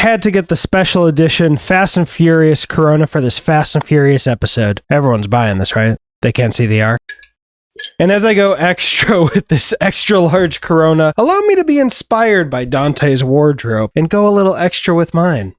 had to get the special edition Fast and Furious Corona for this Fast and Furious episode. Everyone's buying this, right? They can't see the R. And as I go extra with this extra large Corona, allow me to be inspired by Dante's wardrobe and go a little extra with mine.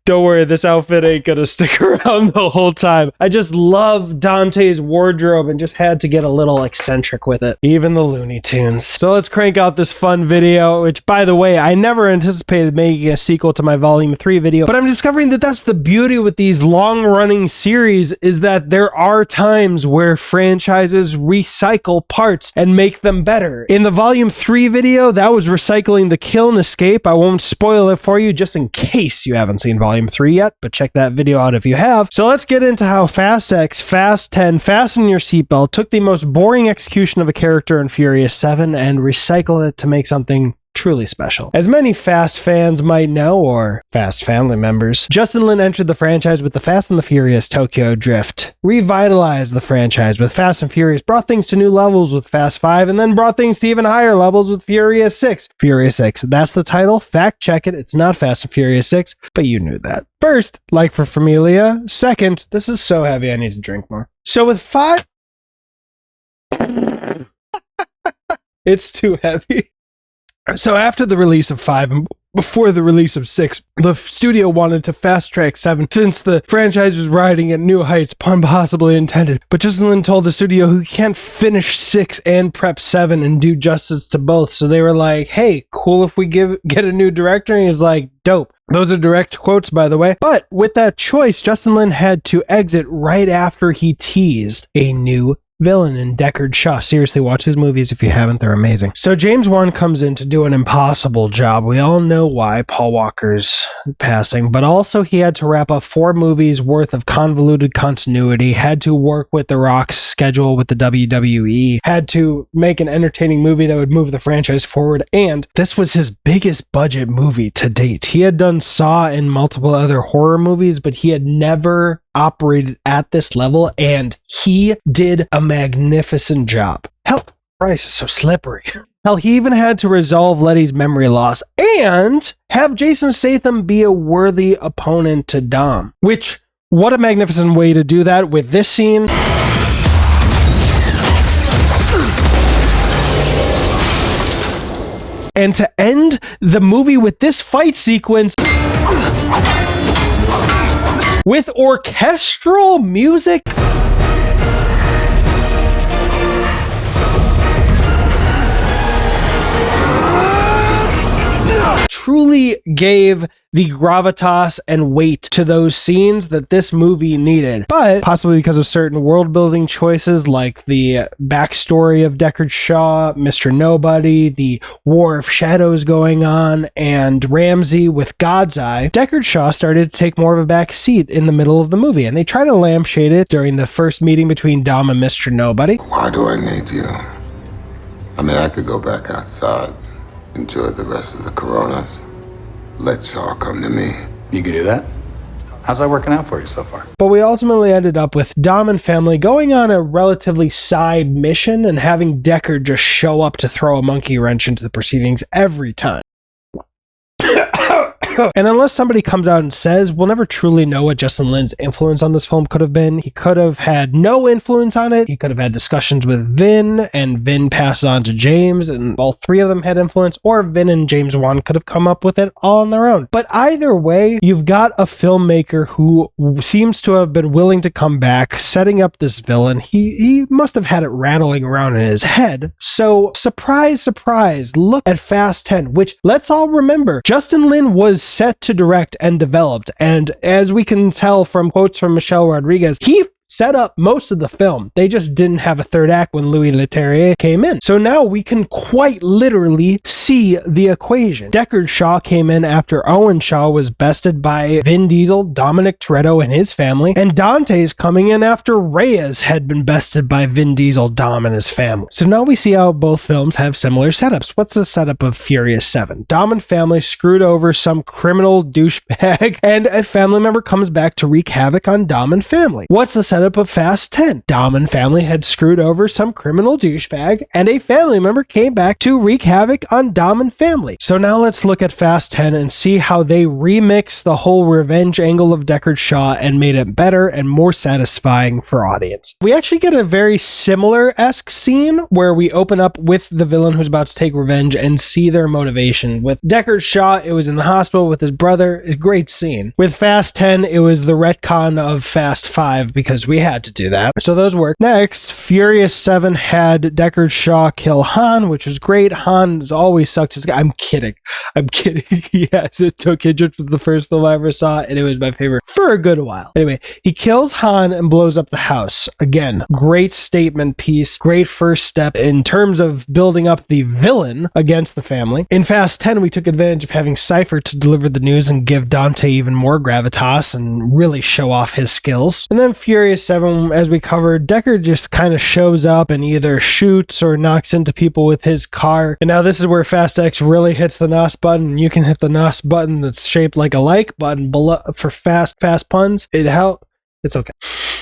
Don't worry, this outfit ain't gonna stick around the whole time. I just love Dante's wardrobe and just had to get a little eccentric with it. Even the Looney Tunes. So let's crank out this fun video, which, by the way, I never anticipated making a sequel to my Volume 3 video, but I'm discovering that that's the beauty with these long-running series, is that there are times where franchises recycle parts and make them better. In the Volume 3 video, that was recycling the Kill and Escape. I won't spoil it for you just in case you haven't seen Volume 3 yet, but check that video out if you have. So let's get into how Fast X, Fast 10, Fasten Your Seatbelt took the most boring execution of a character in Furious 7 and recycled it to make something truly special. As many Fast fans might know, or Fast family members, Justin Lin entered the franchise with the Fast and the Furious Tokyo Drift, revitalized the franchise with Fast and Furious, brought things to new levels with Fast 5, and then brought things to even higher levels with Furious 6. Furious 6, that's the title. Fact check it, it's not Fast and Furious 6, but you knew that. First, like for Familia. Second, this is so heavy I need to drink more. So with 5... it's too heavy. So after the release of 5 and before the release of 6, the studio wanted to fast track 7 since the franchise was riding at new heights, pun possibly intended. But Justin Lin told the studio he can't finish 6 and prep 7 and do justice to both. So they were like, hey, cool if we get a new director. And he's like, dope. Those are direct quotes, by the way. But with that choice, Justin Lin had to exit right after he teased a new villain in Deckard Shaw. Seriously, watch his movies if you haven't. They're amazing. So James Wan comes in to do an impossible job. We all know why, Paul Walker's passing, but also he had to wrap up 4 movies worth of convoluted continuity, had to work with The Rock's schedule with the WWE, had to make an entertaining movie that would move the franchise forward, and this was his biggest budget movie to date. He had done Saw and multiple other horror movies, but he had never operated at this level, and he did a magnificent job. Hell, Christ is so slippery. Hell, he even had to resolve Letty's memory loss and have Jason Statham be a worthy opponent to Dom. Which, what a magnificent way to do that with this scene. And to end the movie with this fight sequence with orchestral music. Truly gave the gravitas and weight to those scenes that this movie needed. But possibly because of certain world building choices like the backstory of Deckard Shaw, Mr. Nobody, the War of Shadows going on, and Ramsey with God's Eye, Deckard Shaw started to take more of a back seat in the middle of the movie, and they try to lampshade it during the first meeting between Dom and Mr. Nobody. Why do I need you? I mean, I could go back outside, enjoy the rest of the Coronas. Let Shaw come to me. You could do that? How's that working out for you so far? But we ultimately ended up with Dom and family going on a relatively side mission and having Deckard just show up to throw a monkey wrench into the proceedings every time. And unless somebody comes out and says, we'll never truly know what Justin Lin's influence on this film could have been. He could have had no influence on it. He could have had discussions with Vin, and Vin passed on to James, and all 3 of them had influence, or Vin and James Wan could have come up with it all on their own. But either way, you've got a filmmaker who seems to have been willing to come back, setting up this villain. He must have had it rattling around in his head. So, surprise, surprise, look at Fast 10, which, let's all remember, Justin Lin was set to direct and developed, and as we can tell from quotes from Michelle Rodriguez, he set up most of the film. They just didn't have a third act when Louis Leterrier came in. So now we can quite literally see the equation. Deckard Shaw came in after Owen Shaw was bested by Vin Diesel, Dominic Toretto, and his family, and Dante's coming in after Reyes had been bested by Vin Diesel, Dom, and his family. So now we see how both films have similar setups. What's the setup of Furious 7? Dom and family screwed over some criminal douchebag, and a family member comes back to wreak havoc on Dom and family. What's the setup setup of Fast 10. Dom and family had screwed over some criminal douchebag, and a family member came back to wreak havoc on Dom and family. So now let's look at Fast 10 and see how they remixed the whole revenge angle of Deckard Shaw and made it better and more satisfying for audience. We actually get a very similar-esque scene where we open up with the villain who's about to take revenge and see their motivation. With Deckard Shaw, it was in the hospital with his brother. A great scene. With Fast 10, it was the retcon of Fast 5 because we had to do that. So those work. Next, Furious 7 had Deckard Shaw kill Han, which was great. Han has always sucked his guy. I'm kidding. Yes, it took Hitchcock from the first film I ever saw, and it was my favorite for a good while. Anyway, he kills Han and blows up the house. Again, great statement piece. Great first step in terms of building up the villain against the family. In Fast 10, we took advantage of having Cypher to deliver the news and give Dante even more gravitas and really show off his skills. And then Furious 7, as we covered, Deckard just kind of shows up and either shoots or knocks into people with his car. And now this is where Fast X really hits the NOS button. You can hit the NOS button that's shaped like a like button below for fast puns. It's okay.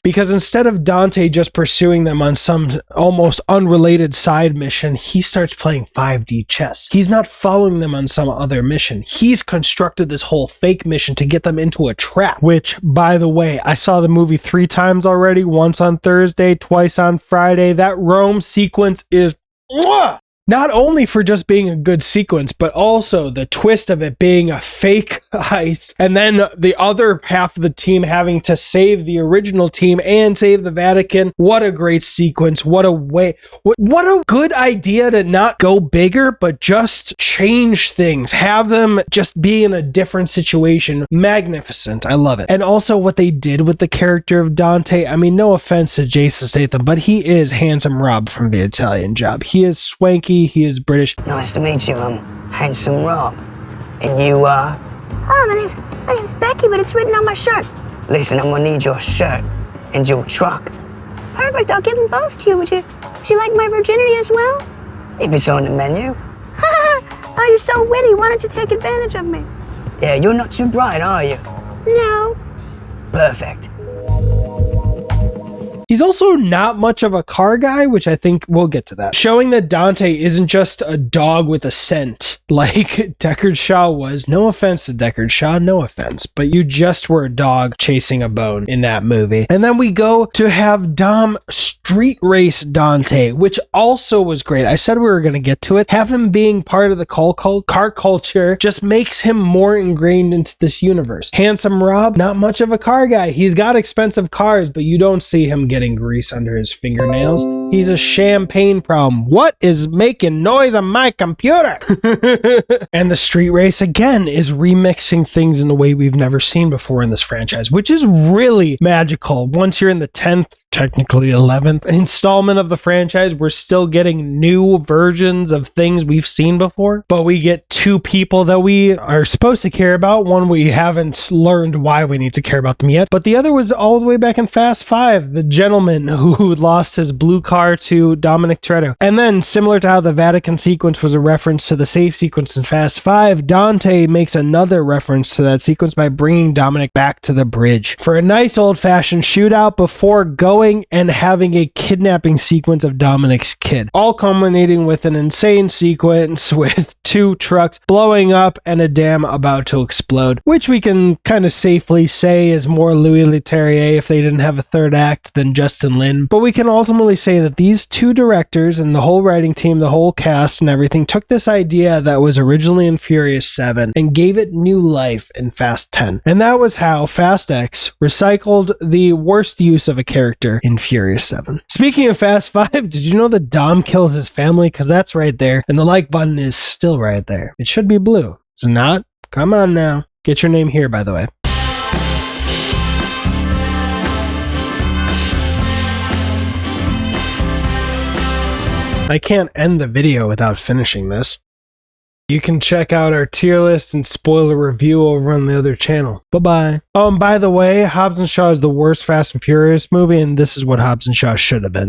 Because instead of Dante just pursuing them on some almost unrelated side mission, he starts playing 5D chess. He's not following them on some other mission. He's constructed this whole fake mission to get them into a trap, which, by the way, I saw the movie 3 times already, once on Thursday, twice on Friday. That Rome sequence is not only for just being a good sequence, but also the twist of it being a fake heist, and then the other half of the team having to save the original team and save the Vatican. What a great sequence. What a way. What a good idea to not go bigger, but just change things. Have them just be in a different situation. Magnificent. I love it. And also what they did with the character of Dante. I mean, no offense to Jason Statham, but he is Handsome Rob from The Italian Job. He is swanky. He is British. Nice to meet you, Handsome Rob. And you, Oh, my name's Becky, but it's written on my shirt. Listen, I'm gonna need your shirt and your truck. Perfect, I'll give them both to you. Would you like my virginity as well? If it's on the menu. Oh, you're so witty. Why don't you take advantage of me? Yeah, you're not too bright, are you? No. Perfect. He's also not much of a car guy, which I think we'll get to that. Showing that Dante isn't just a dog with a scent like Deckard Shaw was. No offense to Deckard Shaw, no offense, but you just were a dog chasing a bone in that movie. And then we go to have Dom street race Dante, which also was great. I said we were going to get to it. Have him being part of the car culture just makes him more ingrained into this universe. Handsome Rob, not much of a car guy. He's got expensive cars, but you don't see him getting grease under his fingernails. He's a champagne problem. What is making noise on my computer? And the street race, again, is remixing things in a way we've never seen before in this franchise, which is really magical. Once you're in the 10th, technically 11th installment of the franchise, we're still getting new versions of things we've seen before, but we get 2 people that we are supposed to care about. One, we haven't learned why we need to care about them yet, but the other was all the way back in Fast 5, the gentleman who lost his blue car to Dominic Toretto. And then, similar to how the Vatican sequence was a reference to the safe sequence in Fast 5, Dante makes another reference to that sequence by bringing Dominic back to the bridge for a nice old-fashioned shootout before going and having a kidnapping sequence of Dominic's kid, all culminating with an insane sequence with 2 trucks blowing up and a dam about to explode, which we can kind of safely say is more Louis Leterrier if they didn't have a third act than Justin Lin. But we can ultimately say that these 2 directors and the whole writing team, the whole cast and everything, took this idea that was originally in Furious 7 and gave it new life in Fast 10. And that was how Fast X recycled the worst use of a character in Furious 7. Speaking of Fast 5, did you know that Dom killed his family? Because that's right there, and the like button is still right there. It should be blue. It's not? Come on now. Get your name here, by the way. I can't end the video without finishing this. You can check out our tier list and spoiler review over on the other channel. Bye-bye. Oh, and by the way, Hobbs & Shaw is the worst Fast and Furious movie, and this is what Hobbs & Shaw should have been.